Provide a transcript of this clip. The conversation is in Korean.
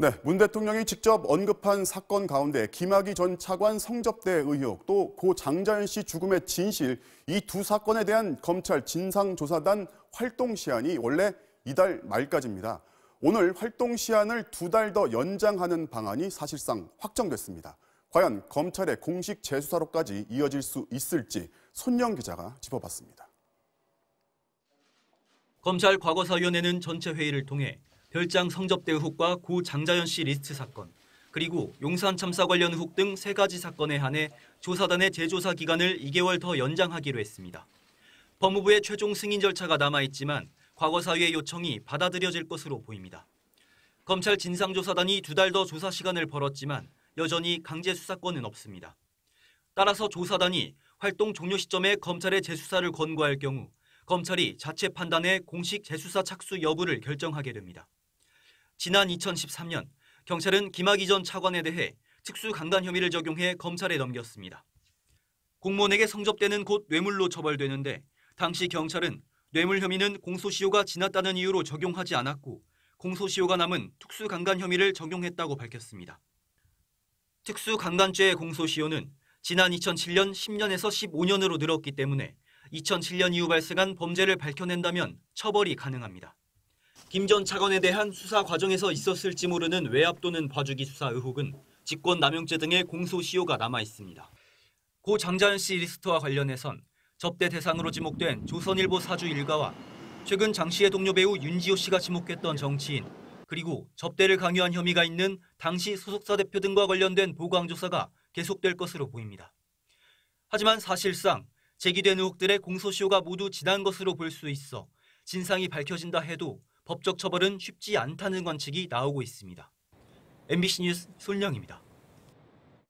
네, 문 대통령이 직접 언급한 사건 가운데 김학의 전 차관 성접대 의혹, 또 고 장자연 씨 죽음의 진실, 이 두 사건에 대한 검찰 진상조사단 활동 시한이 원래 이달 말까지입니다. 오늘 활동 시한을 2달 더 연장하는 방안이 사실상 확정됐습니다. 과연 검찰의 공식 재수사로까지 이어질 수 있을지 손영 기자가 짚어봤습니다. 검찰 과거사위원회는 전체 회의를 통해 별장 성접대 의혹과 고 장자연 씨 리스트 사건, 그리고 용산 참사 관련 의혹 등 3가지 사건에 한해 조사단의 재조사 기간을 2개월 더 연장하기로 했습니다. 법무부의 최종 승인 절차가 남아있지만 과거사위의 요청이 받아들여질 것으로 보입니다. 검찰 진상조사단이 2달 더 조사 시간을 벌었지만 여전히 강제 수사권은 없습니다. 따라서 조사단이 활동 종료 시점에 검찰의 재수사를 권고할 경우 검찰이 자체 판단해 공식 재수사 착수 여부를 결정하게 됩니다. 지난 2013년 경찰은 김학의 전 차관에 대해 특수강간 혐의를 적용해 검찰에 넘겼습니다. 공무원에게 성접대는 곧 뇌물로 처벌되는데 당시 경찰은 뇌물 혐의는 공소시효가 지났다는 이유로 적용하지 않았고 공소시효가 남은 특수강간 혐의를 적용했다고 밝혔습니다. 특수강간죄의 공소시효는 지난 2007년 10년에서 15년으로 늘었기 때문에 2007년 이후 발생한 범죄를 밝혀낸다면 처벌이 가능합니다. 김 전 차관에 대한 수사 과정에서 있었을지 모르는 외압 또는 봐주기 수사 의혹은 직권남용죄 등의 공소시효가 남아 있습니다. 고 장자연 씨 리스트와 관련해선 접대 대상으로 지목된 조선일보 사주 일가와 최근 장 씨의 동료 배우 윤지호 씨가 지목했던 정치인, 그리고 접대를 강요한 혐의가 있는 당시 소속사 대표 등과 관련된 보강조사가 계속될 것으로 보입니다. 하지만 사실상 제기된 의혹들의 공소시효가 모두 지난 것으로 볼 수 있어 진상이 밝혀진다 해도 법적 처벌은 쉽지 않다는 관측이 나오고 있습니다. MBC 뉴스 손영입니다.